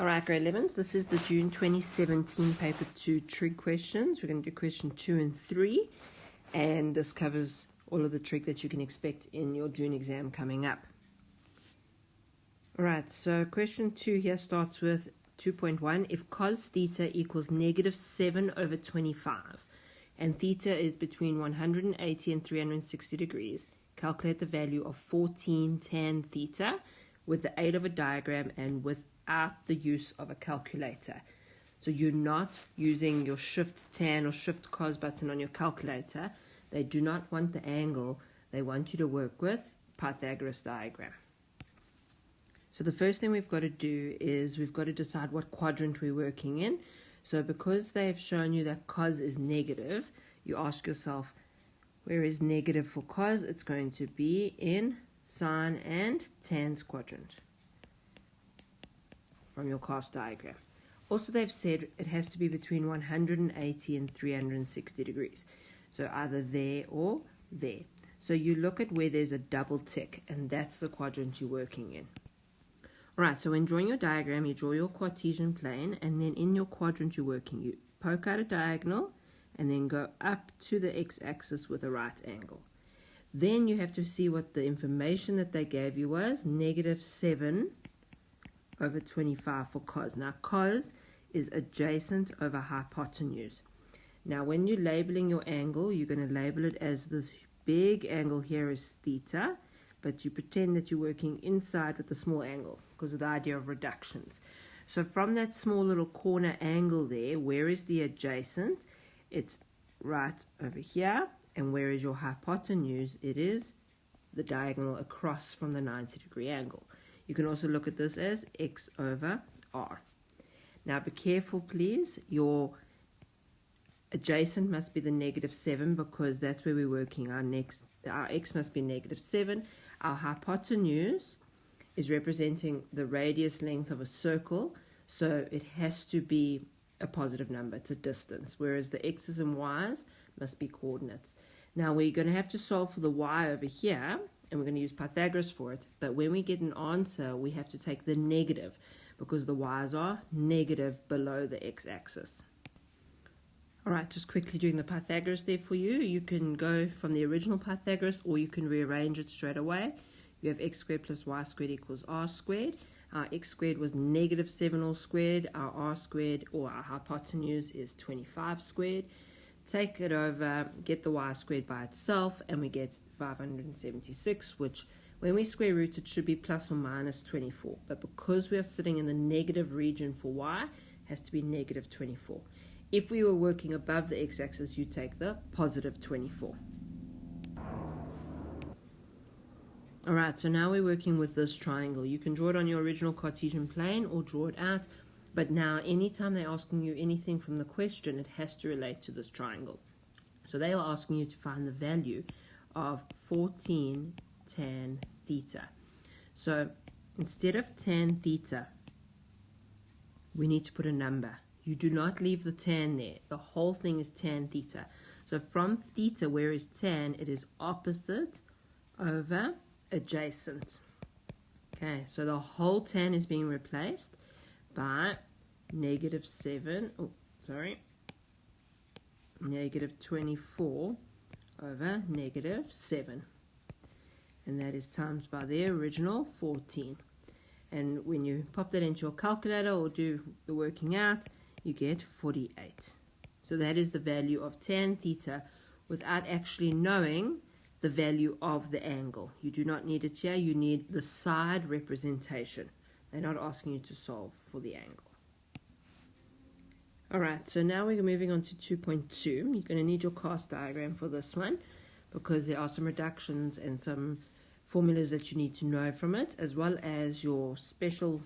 Alright, grade 11s, this is the June 2017 paper 2 trig questions. We're going to do question 2 and 3, and this covers all of the trig that you can expect in your June exam coming up. Alright, so question 2 here starts with 2.1. If cos theta equals negative 7 over 25, and theta is between 180 and 360 degrees, calculate the value of 14 tan theta with the aid of a diagram and without the use of a calculator. So you're not using your shift tan or shift cos button on your calculator. They do not want the angle. They want you to work with Pythagoras diagram. So the first thing we've got to do is we've got to decide what quadrant we're working in. So because they've shown you that cos is negative, you ask yourself, where is negative for cos? It's going to be in sine and tan's quadrant from your cos diagram. Also, they've said it has to be between 180 and 360 degrees. So either there or there. So you look at where there's a double tick, and that's the quadrant you're working in. Alright, so when drawing your diagram, you draw your Cartesian plane, and then in your quadrant you're working, you poke out a diagonal, and then go up to the x-axis with a right angle. Then you have to see what the information that they gave you was, negative 7 over 25 for cos. Now, cos is adjacent over hypotenuse. Now, when you're labeling your angle, you're going to label it as this big angle here is theta, but you pretend that you're working inside with the small angle because of the idea of reductions. So from that small little corner angle there, where is the adjacent? It's right over here. And where is your hypotenuse? It is the diagonal across from the 90-degree angle. You can also look at this as x over r. Now be careful, please. Your adjacent must be the negative 7 because that's where we're working. Our x must be negative 7. Our hypotenuse is representing the radius length of a circle, so it has to be a positive number. It's a distance, whereas the x's and y's must be coordinates. Now we're going to have to solve for the y over here, and we're going to use Pythagoras for it, but when we get an answer, we have to take the negative because the y's are negative below the x-axis. Alright, just quickly doing the Pythagoras there for you. You can go from the original Pythagoras, or you can rearrange it straight away. You have x squared plus y squared equals r squared. Our x squared was negative 7 all squared. Our r squared, or our hypotenuse, is 25 squared. Take it over, get the y squared by itself, and we get 576, which when we square root it should be plus or minus 24. But because we are sitting in the negative region for y, it has to be negative 24. If we were working above the x-axis, you take the positive 24. Alright, so now we're working with this triangle. You can draw it on your original Cartesian plane or draw it out. But now, anytime they're asking you anything from the question, it has to relate to this triangle. So they are asking you to find the value of 14 tan theta. So instead of tan theta, we need to put a number. You do not leave the tan there. The whole thing is tan theta. So from theta, where is tan? It is opposite over adjacent. Okay, so the whole tan is being replaced by negative 24 over negative 7. And that is times by the original 14. And when you pop that into your calculator or do the working out, you get 48. So that is the value of tan theta without actually knowing the value of the angle. You do not need it here. You need the side representation. They're not asking you to solve for the angle. Alright, so now we're moving on to 2.2. You're going to need your cast diagram for this one because there are some reductions and some formulas that you need to know from it, as well as your special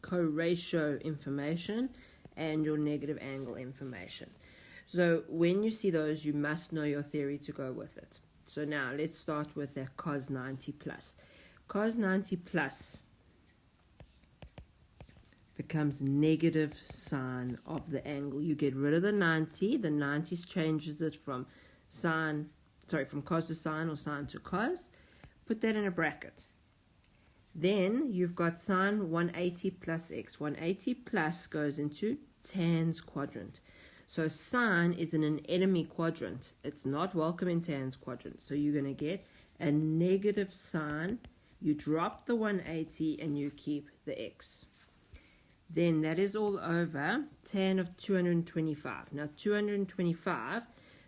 co-ratio information and your negative angle information. So when you see those, you must know your theory to go with it. So now let's start with that cos 90 plus. Cos 90 plus becomes negative sine of the angle. You get rid of the 90. The 90 changes it from cos to sine or sine to cos. Put that in a bracket. Then you've got sine 180 plus x. 180 plus goes into tan's quadrant. So sine is in an enemy quadrant. It's not welcome in tan's quadrant. So you're going to get a negative sine. You drop the 180 and you keep the x. Then that is all over tan of 225. Now 225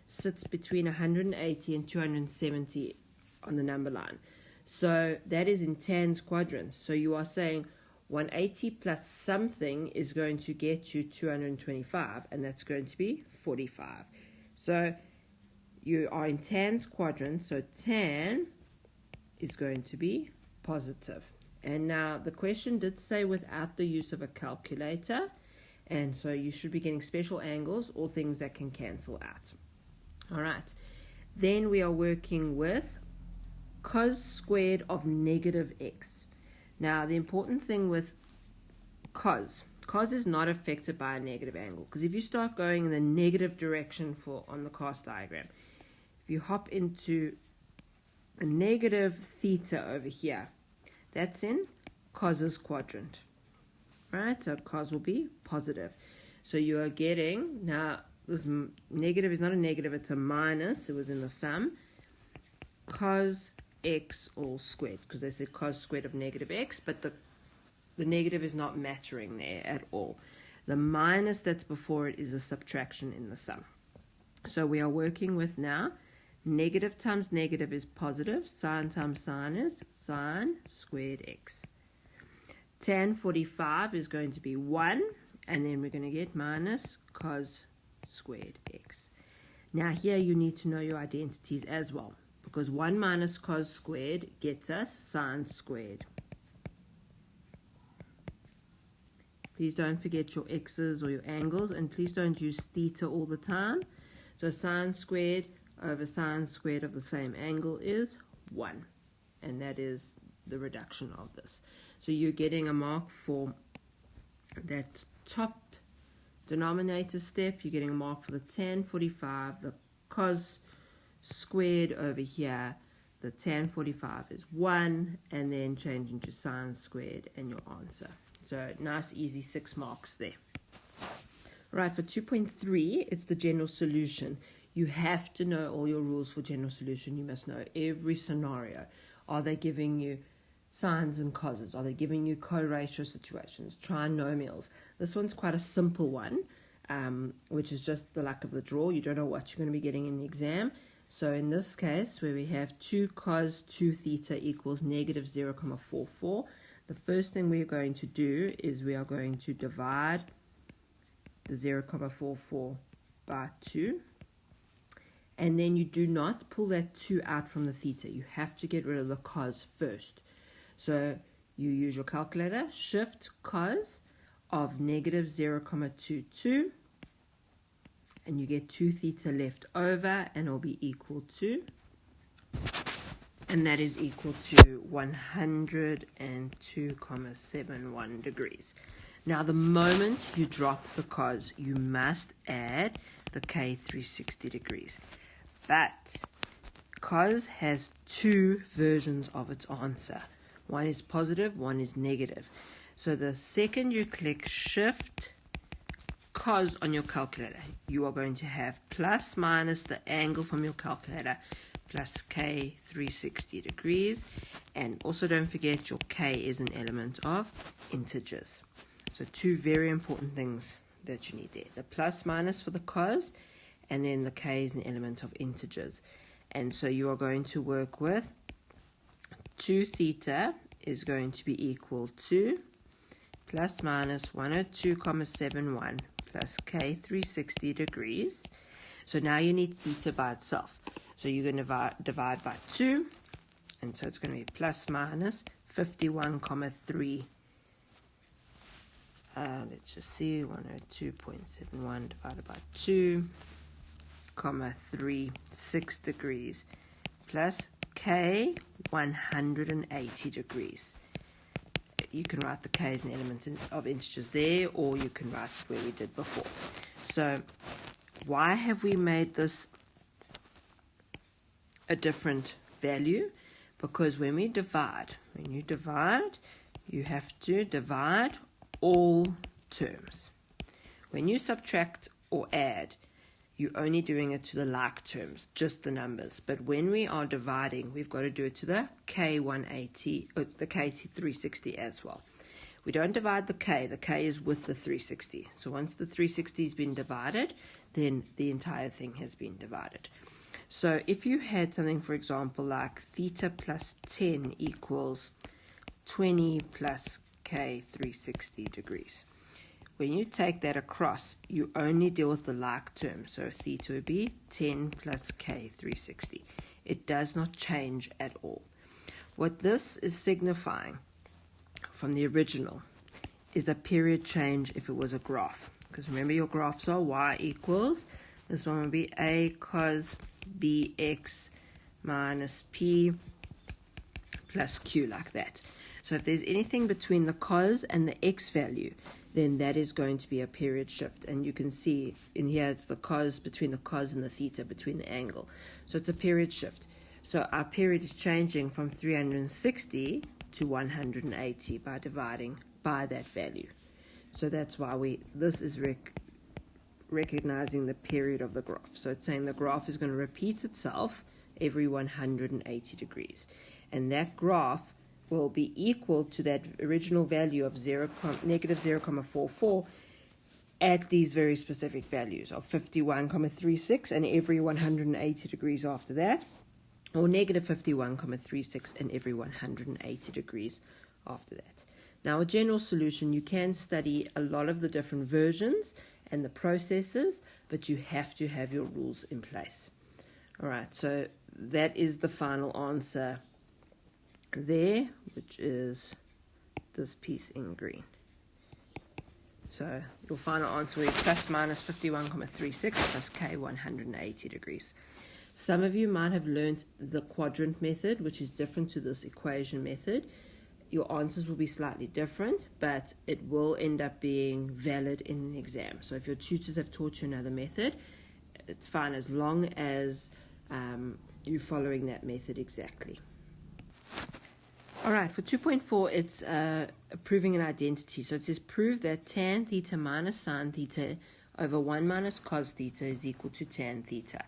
sits between 180 and 270 on the number line. So that is in tan's quadrant. So you are saying 180 plus something is going to get you 225, and that's going to be 45. So you are in tan's quadrant, so tan is going to be positive. And now the question did say without the use of a calculator, and so you should be getting special angles or things that can cancel out. All right. Then we are working with cos squared of negative x. Now the important thing with cos is not affected by a negative angle, because if you start going in the negative direction on the cos diagram, if you hop into a negative theta over here, that's in cos's quadrant, right? So cos will be positive. So you are getting, now this negative is not a negative, it's a minus, it was in the sum, cos x all squared, because they said cos squared of negative x, but the negative is not mattering there at all. The minus that's before it is a subtraction in the sum. So we are working with now negative times negative is positive, sine times sine is sine squared x. Tan 45 is going to be 1, and then we're going to get minus cos squared x. Now here you need to know your identities as well, because 1 minus cos squared gets us sine squared. Please don't forget your x's or your angles, and please don't use theta all the time. So sine squared over sine squared of the same angle is 1, and that is the reduction of this. So you're getting a mark for that top denominator step. You're getting a mark for the tan 45, the cos squared over here, the tan 45 is 1, and then changing to sine squared and your answer. So nice easy 6 marks there. Right, for 2.3 it's the general solution. You have to know all your rules for general solution. You must know every scenario. Are they giving you sines and coses? Are they giving you co-ratio situations, trinomials? This one's quite a simple one, which is just the luck of the draw. You don't know what you're going to be getting in the exam. So in this case, where we have 2 cos 2 theta equals negative 0,44, the first thing we're going to do is we are going to divide the 0,44 by 2. And then you do not pull that 2 out from the theta. You have to get rid of the cos first. So you use your calculator, shift cos of negative 0,22, and you get 2 theta left over, and it'll be equal to, and that is equal to 102,71 degrees. Now the moment you drop the cos, you must add the k 360 degrees. But cos has 2 versions of its answer. One is positive, one is negative. So the second you click shift cos on your calculator, you are going to have plus minus the angle from your calculator plus k 360 degrees. And also don't forget your k is an element of integers. So 2 very important things that you need there. The plus minus for the cos, and then the k is an element of integers. And so you are going to work with 2 theta is going to be equal to plus minus 102,71 plus k 360 degrees. So now you need theta by itself. So you're going to divide by 2, and so it's going to be plus minus 51,3. Let's just see, 102.71 divided by 2,36 degrees plus k 180 degrees. You can write the k as an element of integers there, or you can write where we did before. So why have we made this a different value? Because when we divide, When you divide, you have to divide all terms. When you subtract or add, you're only doing it to the like terms, just the numbers. But when we are dividing, we've got to do it to the K180, or the K360 as well. We don't divide the K is with the 360. So once the 360 has been divided, then the entire thing has been divided. So if you had something, for example, like theta plus 10 equals 20 plus K360 degrees. When you take that across, you only deal with the like term. So theta would be 10 plus K360. It does not change at all. What this is signifying from the original is a period change if it was a graph. Because remember, your graphs are y equals, this one would be a cos bx minus p plus q, like that. So if there's anything between the cos and the x value, then that is going to be a period shift. And you can see in here it's the cos, between the cos and the theta, between the angle. So it's a period shift. So our period is changing from 360 to 180 by dividing by that value. So that's why this is recognizing the period of the graph. So it's saying the graph is going to repeat itself every 180 degrees. And that graph will be equal to that original value of negative 0.44 at these very specific values of 51.36 and every 180 degrees after that, or negative 51.36 and every 180 degrees after that. Now, a general solution, you can study a lot of the different versions and the processes, but you have to have your rules in place. All right, so that is the final answer there, which is this piece in green. So your final answer will be plus minus 51.36 plus K 180 degrees. Some of you might have learned the quadrant method, which is different to this equation method. Your answers will be slightly different, but it will end up being valid in an exam. So if your tutors have taught you another method, it's fine as long as you're following that method exactly. All right, for 2.4, it's proving an identity. So it says prove that tan theta minus sin theta over 1 minus cos theta is equal to tan theta.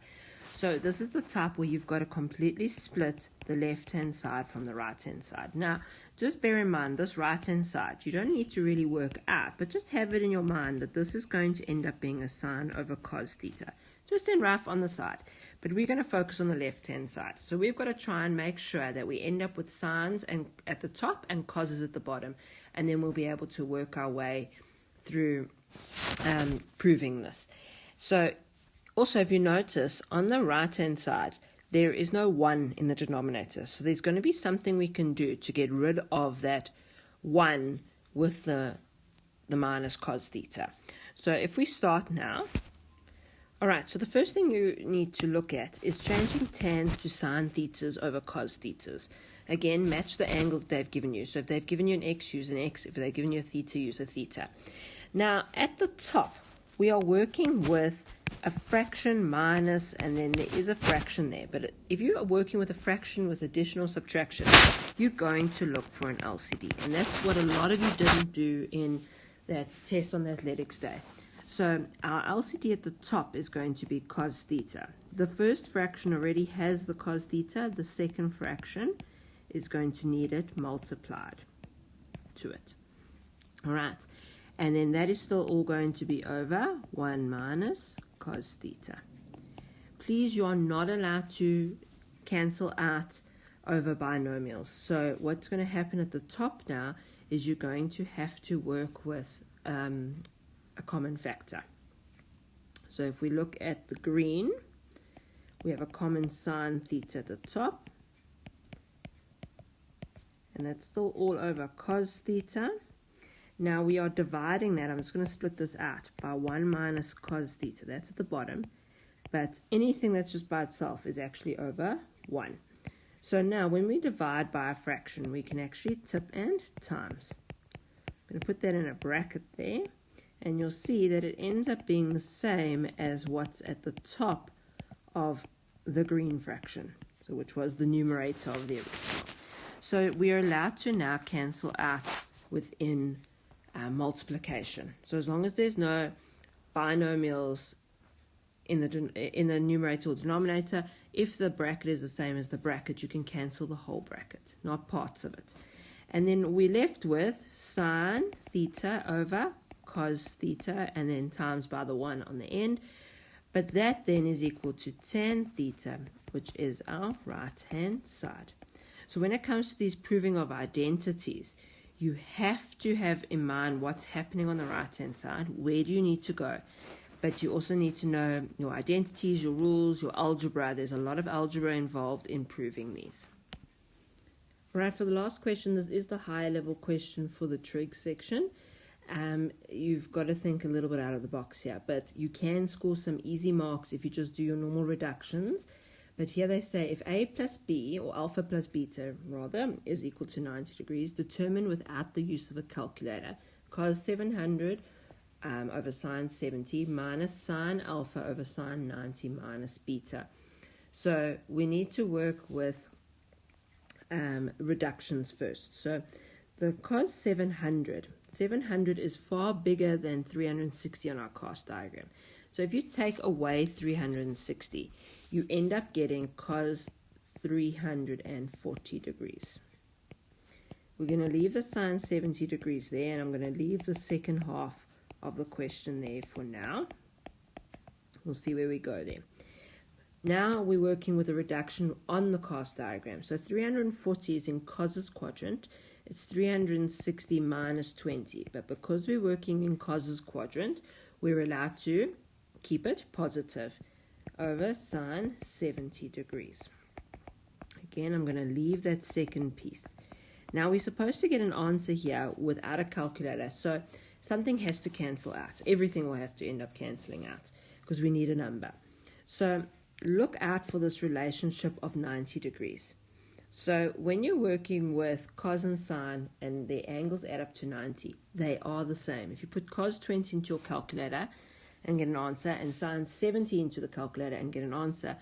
So this is the type where you've got to completely split the left-hand side from the right-hand side. Now, just bear in mind, this right-hand side, you don't need to really work out, but just have it in your mind that this is going to end up being a sine over cos theta. Just in rough on the side. But we're going to focus on the left-hand side. So we've got to try and make sure that we end up with sines at the top and coses at the bottom. And then we'll be able to work our way through proving this. So also, if you notice, on the right-hand side, there is no 1 in the denominator. So there's going to be something we can do to get rid of that 1 with the minus cos theta. So if we start now. All right, so the first thing you need to look at is changing tans to sine thetas over cos thetas. Again, match the angle that they've given you. So if they've given you an x, use an x. If they've given you a theta, use a theta. Now, at the top, we are working with a fraction minus, and then there is a fraction there. But if you are working with a fraction with additional subtraction, you're going to look for an LCD. And that's what a lot of you didn't do in that test on the athletics day. So our LCD at the top is going to be cos theta. The first fraction already has the cos theta. The second fraction is going to need it multiplied to it. All right. And then that is still all going to be over 1 minus cos theta. Please, you are not allowed to cancel out over binomials. So what's going to happen at the top now is you're going to have to work with a common factor. So if we look at the green, we have a common sine theta at the top, and that's still all over cos theta. Now we are dividing that. I'm just going to split this out by 1 minus cos theta. That's at the bottom, but anything that's just by itself is actually over 1. So now when we divide by a fraction, we can actually tip and times. I'm going to put that in a bracket there. And you'll see that it ends up being the same as what's at the top of the green fraction, so which was the numerator of the original. So we are allowed to now cancel out within multiplication. So as long as there's no binomials in the numerator or denominator, if the bracket is the same as the bracket, you can cancel the whole bracket, not parts of it. And then we're left with sine theta over cos theta, and then times by the 1 on the end. But that then is equal to tan theta, which is our right-hand side. So when it comes to these proving of identities, you have to have in mind what's happening on the right-hand side. Where do you need to go? But you also need to know your identities, your rules, your algebra. There's a lot of algebra involved in proving these. All right, for the last question, this is the higher level question for the trig section. You've got to think a little bit out of the box here, but you can score some easy marks if you just do your normal reductions. But here they say if a plus b, or alpha plus beta rather, is equal to 90 degrees, determine without the use of a calculator cos 700 over sine 70 minus sine alpha over sine 90 minus beta. So we need to work with reductions first. So the cos 700 is far bigger than 360 on our cast diagram. So if you take away 360, you end up getting cos 340 degrees. We're going to leave the sine 70 degrees there, and I'm going to leave the second half of the question there for now. We'll see where we go there. Now we're working with a reduction on the cast diagram. So 340 is in cos's quadrant. It's 360 minus 20. But because we're working in cos's quadrant, we're allowed to keep it positive over sine 70 degrees. Again, I'm going to leave that second piece. Now we're supposed to get an answer here without a calculator. So something has to cancel out. Everything will have to end up cancelling out because we need a number. So look out for this relationship of 90 degrees. So when you're working with cos and sine and their angles add up to 90, they are the same. If you put cos 20 into your calculator and get an answer, and sine 70 into the calculator and get an answer,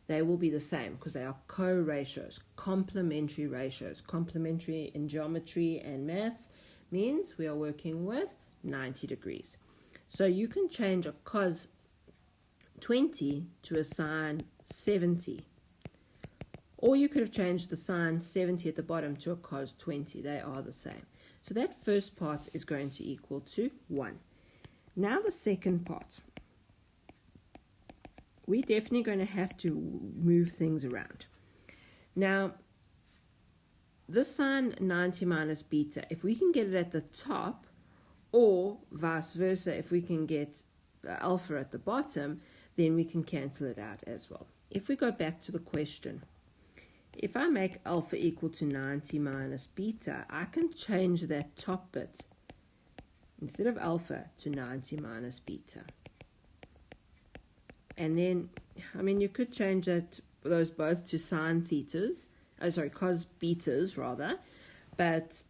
they will be the same because they are co-ratios, complementary ratios. Complementary in geometry and maths means we are working with 90 degrees. So you can change a cos 20 to a sine 70. Or you could have changed the sine 70 at the bottom to a cos 20. They are the same. So that first part is going to equal to 1. Now the second part. We're definitely going to have to move things around. Now, this sine 90 minus beta, if we can get it at the top, or vice versa, if we can get the alpha at the bottom, then we can cancel it out as well. If we go back to the question, if I make alpha equal to 90 minus beta, I can change that top bit instead of alpha to 90 minus beta. And then, I mean, you could change those both to sine thetas, cos betas rather, but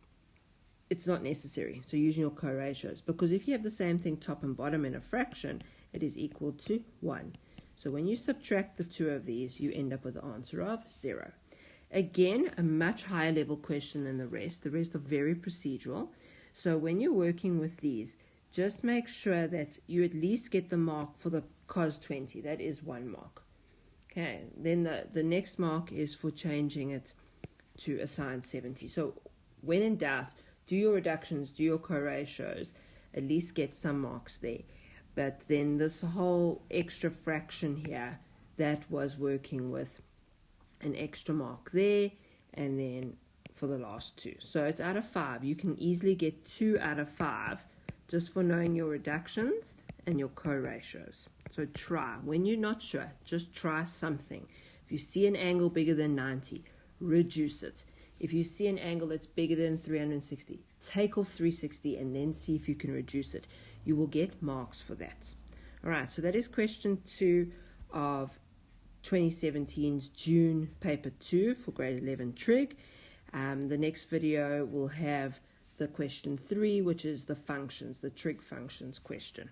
it's not necessary. So using your co-ratios, because if you have the same thing top and bottom in a fraction, it is equal to 1. So when you subtract the two of these, you end up with the answer of 0. Again, a much higher level question than the rest. The rest are very procedural. So when you're working with these, just make sure that you at least get the mark for the cos 20. That is 1 mark. Okay, then the next mark is for changing it to a sine 70. So when in doubt, do your reductions, do your co-ratios, at least get some marks there. But then this whole extra fraction here, that was working with an extra mark there, and then for the last two. So it's out of 5. You can easily get 2 out of 5 just for knowing your reductions and your co-ratios. So try. When you're not sure, just try something. If you see an angle bigger than 90, reduce it. If you see an angle that's bigger than 360, take off 360 and then see if you can reduce it. You will get marks for that. All right, so that is question 2 of 2017's June paper 2 for grade 11 trig. The next video will have the question 3, which is the functions, the trig functions question.